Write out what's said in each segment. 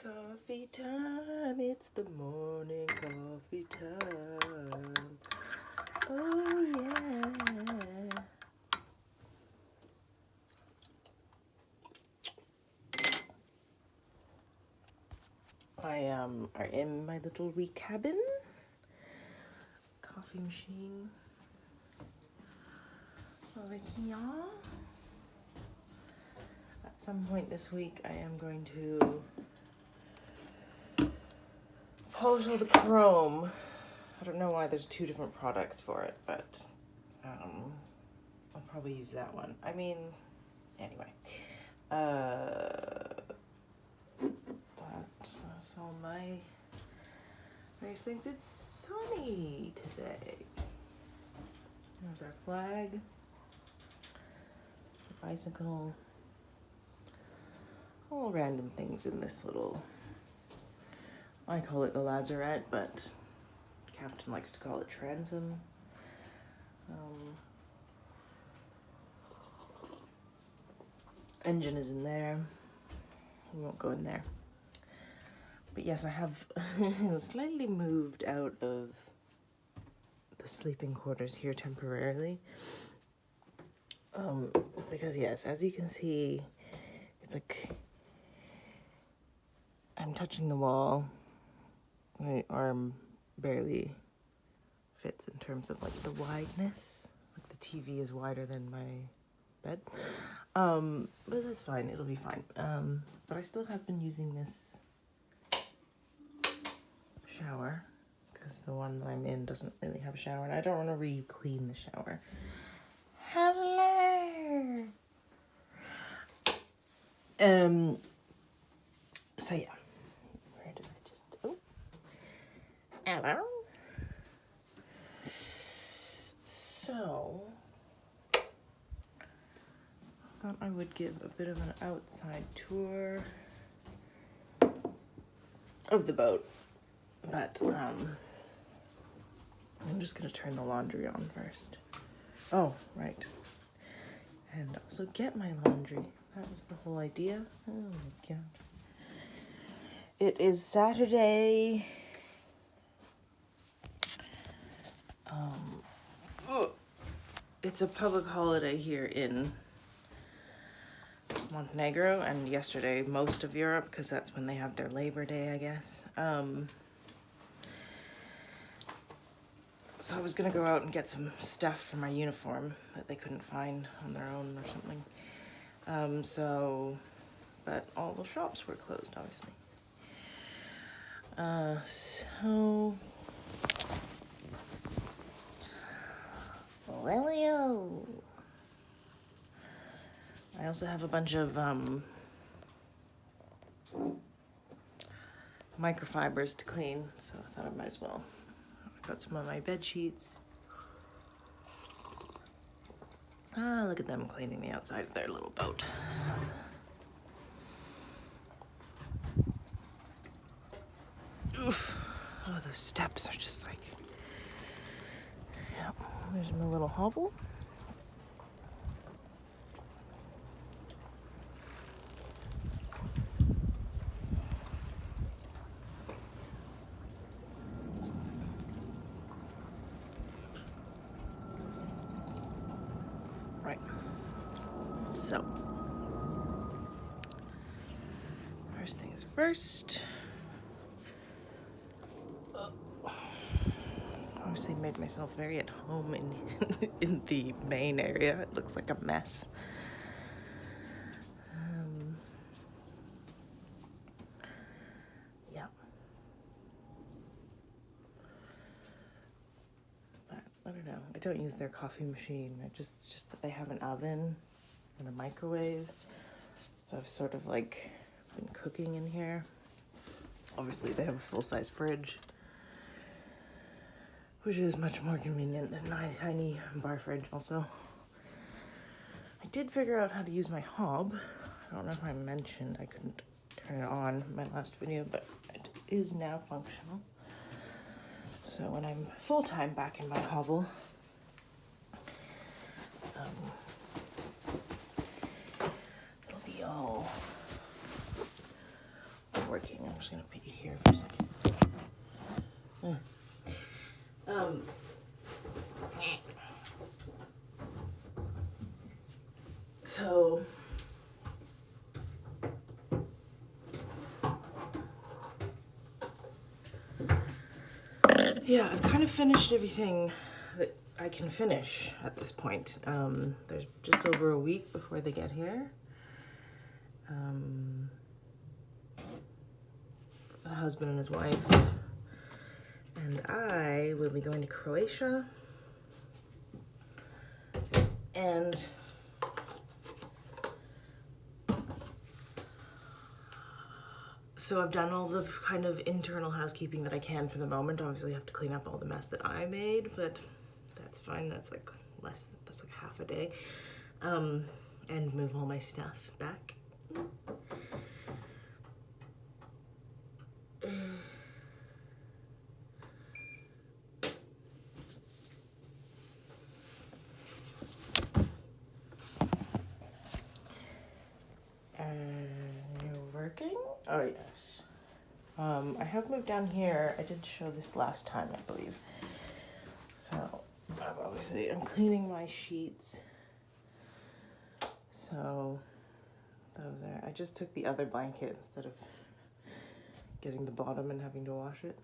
Coffee time, it's the morning coffee time. Oh yeah. I are in my little wee cabin. Coffee machine over here. At some point this week I am going to polish all the chrome. I don't know why there's two different products for it, but I'll probably use that one. I mean, anyway. That's all my various things. It's sunny today. There's our flag, the bicycle, all random things in this little, I call it the lazarette, but Captain likes to call it transom. Engine is in there. We won't go in there. But yes, I have slightly moved out of the sleeping quarters here temporarily. Because yes, as you can see, it's like I'm touching the wall. My arm barely fits in terms of like the wideness. Like the TV is wider than my bed. But that's fine, it'll be fine. But I still have been using this shower because the one that I'm in doesn't really have a shower and I don't want to re-clean the shower. Hello! So yeah. Where did I just, oh. Hello? So, I thought I would give a bit of an outside tour of the boat, but I'm just gonna turn the laundry on first. Oh, right. And also get my laundry. That was the whole idea. Oh my god. It is Saturday. It's a public holiday here in Montenegro, and yesterday most of Europe, because that's when they have their Labor Day, I guess. So I was gonna go out and get some stuff for my uniform that they couldn't find on their own or something. But all the shops were closed, obviously. So, Lelio. I also have a bunch of microfibers to clean, so I thought I might as well. I got some of my bed sheets. Ah, look at them cleaning the outside of their little boat. Oof. Oh, those steps are just like, yeah, there's my little hovel. Right. So, first things first. Obviously made myself very at home in the main area. It looks like a mess. Yeah. But I don't know. I don't use their coffee machine. It's just that they have an oven and a microwave. So I've sort of like been cooking in here. Obviously they have a full-size fridge, which is much more convenient than my tiny bar fridge also. I did figure out how to use my hob. I don't know if I mentioned I couldn't turn it on in my last video, but it is now functional. So when I'm full-time back in my hovel, it'll be all working. I'm just gonna put you here for a second. So yeah, I've kind of finished everything that I can finish at this point. There's just over a week before they get here. The husband and his wife and I will be going to Croatia, and so I've done all the kind of internal housekeeping that I can for the moment. Obviously I have to clean up all the mess that I made, but that's fine. That's like half a day. And move all my stuff back. You're working? Oh yes. I have moved down here. I did show this last time, I believe. So I'm cleaning my sheets. So those are, I just took the other blanket instead of getting the bottom and having to wash it.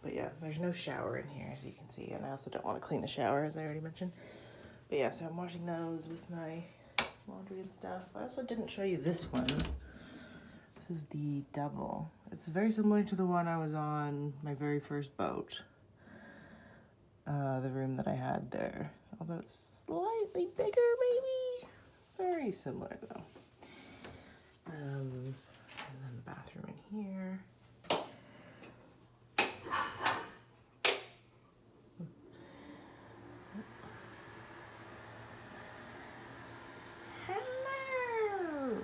But yeah, there's no shower in here, as you can see, and I also don't want to clean the shower, as I already mentioned. But yeah, so I'm washing those with my laundry and stuff. I also didn't show you this one. This is the double. It's very similar to the one I was on my very first boat. The room that I had there. Although it's slightly bigger, maybe? Very similar, though. And then the bathroom in here. Hello!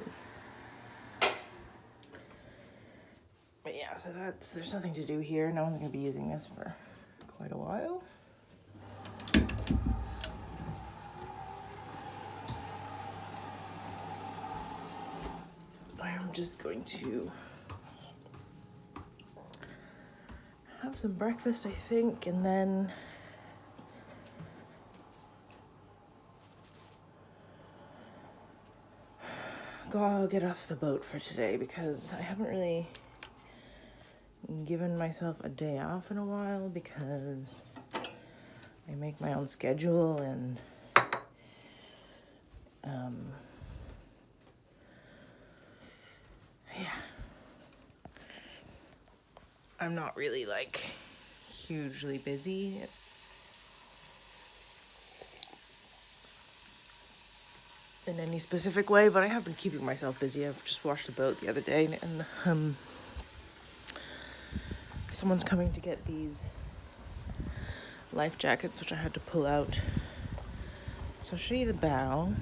But yeah, so there's nothing to do here. No one's gonna be using this for quite a while. I'm just going to have some breakfast, I think, and then I'll get off the boat for today because I haven't really given myself a day off in a while because I make my own schedule and yeah, I'm not really like hugely busy in any specific way, but I have been keeping myself busy. I've just washed the boat the other day, and someone's coming to get these life jackets, which I had to pull out. So I'll show you the bow.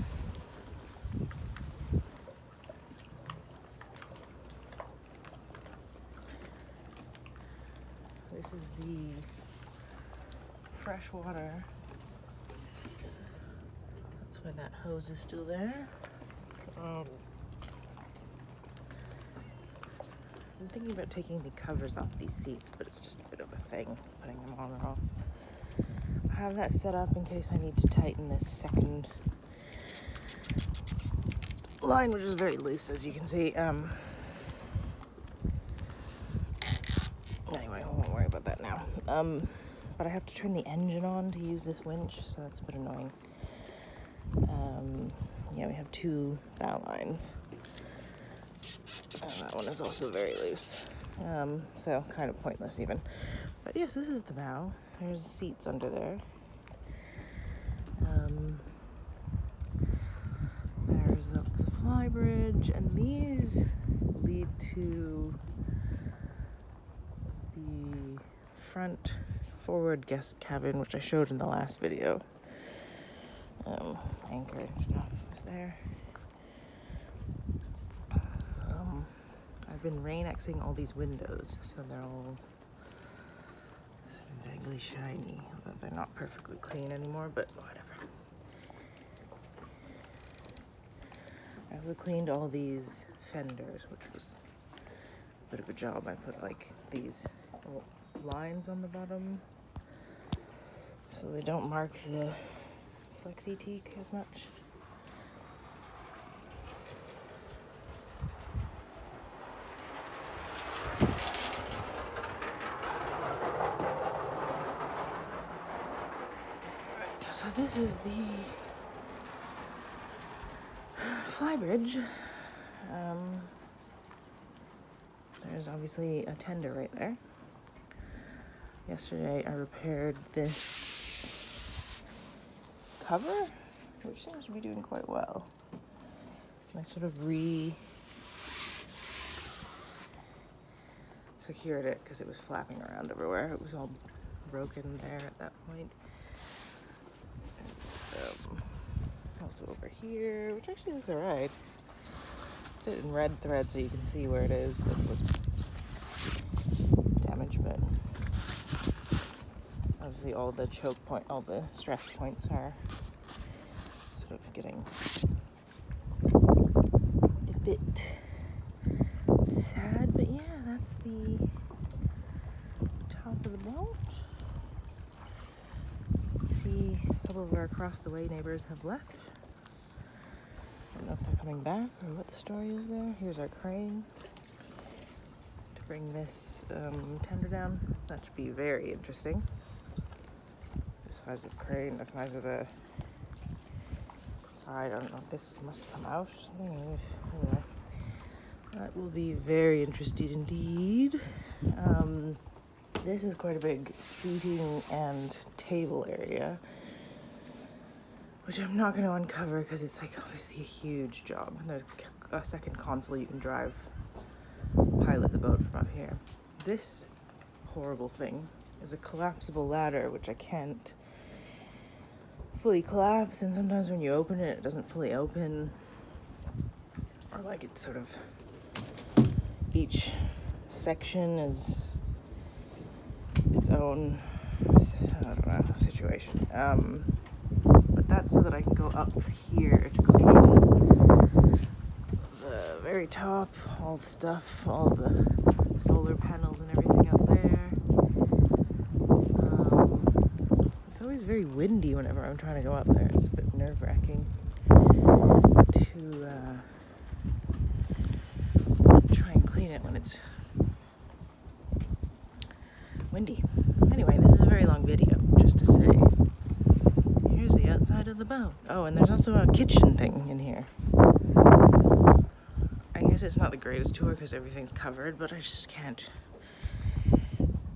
This is the fresh water. That's why that hose is still there. I'm thinking about taking the covers off these seats, but it's just a bit of a thing, putting them on or off. I have that set up in case I need to tighten this second line, which is very loose, as you can see. Anyway, I won't worry about that now. But I have to turn the engine on to use this winch, so that's a bit annoying. Yeah, we have two bow lines. And that one is also very loose. So kind of pointless even. But yes, this is the bow. There's seats under there. There's the fly bridge, and these lead to the front forward guest cabin, which I showed in the last video. Anchor and stuff is there. I've been rain-Xing all these windows, so they're all sort of vaguely shiny, although they're not perfectly clean anymore, but whatever. I've cleaned all these fenders, which was a bit of a job. I put like these little lines on the bottom so they don't mark the flexi teak as much. Alright, so this is the flybridge. There's obviously a tender right there. Yesterday I repaired this cover, which seems to be doing quite well. I sort of secured it because it was flapping around everywhere. It was all broken there at that point. And, also over here, which actually looks alright. Put it in red thread so you can see where it is that was damaged, but obviously all the all the stress points are sort of getting a bit sad, but yeah, that's the top of the boat. You can see a couple of our across the way neighbors have left. I don't know if they're coming back or what the story is there. Here's our crane to bring this tender down. That should be very interesting. The size of the crane, the size of the side. I don't know if this must have come out or something. Anyway, that will be very interesting indeed. This is quite a big seating and table area, which I'm not going to uncover because it's like obviously a huge job. And there's a second console you can pilot the boat from up here. This horrible thing is a collapsible ladder, which I can't fully collapse. And sometimes when you open it, it doesn't fully open. Or like it's sort of, each section is its own, I don't know, situation. But that's so that I can go up here to clean the very top, all the stuff, all the solar panels and everything up there. It's always very windy whenever I'm trying to go up there. It's a bit nerve-wracking to try and clean it when it's windy. Anyway, this is a very long video, just to say. Here's the outside of the boat. Oh, and there's also a kitchen thing in here. I guess it's not the greatest tour because everything's covered, but I just can't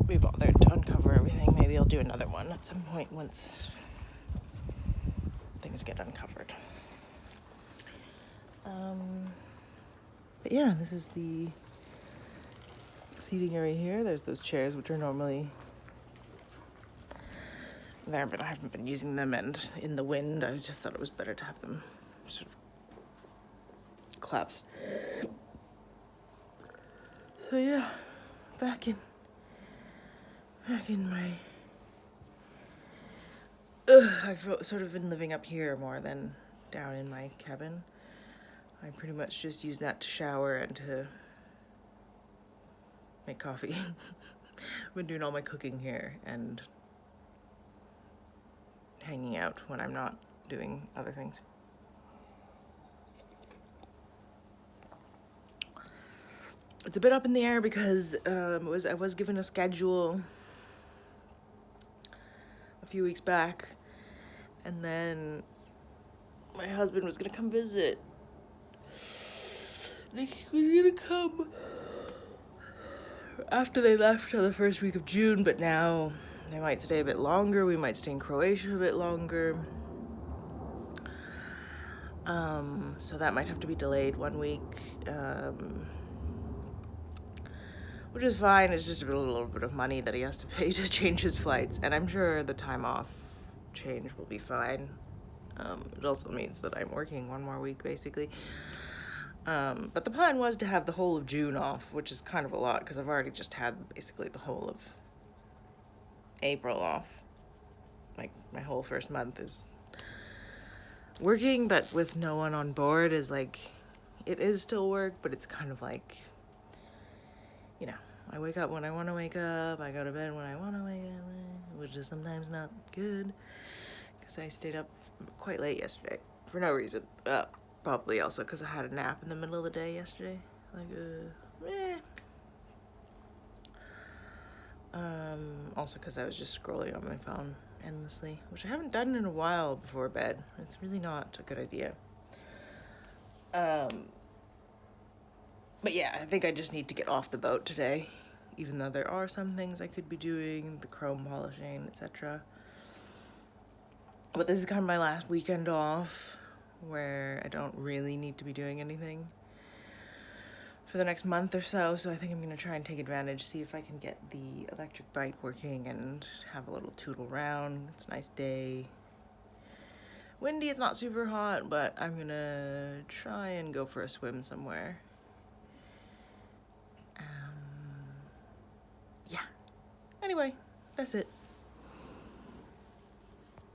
be bothered to uncover everything. Maybe I'll do another one at some point once things get uncovered. But yeah, this is the seating area here. There's those chairs which are normally there, but I haven't been using them, and in the wind I just thought it was better to have them sort of collapsed. So yeah, back in my I've sort of been living up here more than down in my cabin. I pretty much just use that to shower and to make coffee. I've been doing all my cooking here and hanging out when I'm not doing other things. It's a bit up in the air because I was given a schedule a few weeks back, and then my husband was gonna come visit. And he was gonna come after they left on the first week of June, but now they might stay a bit longer. We might stay in Croatia a bit longer. So that might have to be delayed 1 week, which is fine. It's just a little bit of money that he has to pay to change his flights, and I'm sure the time off change will be fine. It also means that I'm working 1 more week, basically. But the plan was to have the whole of June off, which is kind of a lot because I've already just had basically the whole of April off. Like, my whole first month is working, but with no one on board is like, it is still work, but it's kind of like, you know, I wake up when I want to wake up, I go to bed when I want to wake up, which is sometimes not good, because I stayed up quite late yesterday for no reason. Probably also because I had a nap in the middle of the day yesterday. Also because I was just scrolling on my phone endlessly, which I haven't done in a while before bed. It's really not a good idea. But yeah, I think I just need to get off the boat today, even though there are some things I could be doing, the chrome polishing, etc. But this is kind of my last weekend off, where I don't really need to be doing anything for the next month or so I think I'm going to try and take advantage, see if I can get the electric bike working and have a little tootle around. It's a nice day. Windy, it's not super hot, but I'm going to try and go for a swim somewhere. Yeah. Anyway, that's it.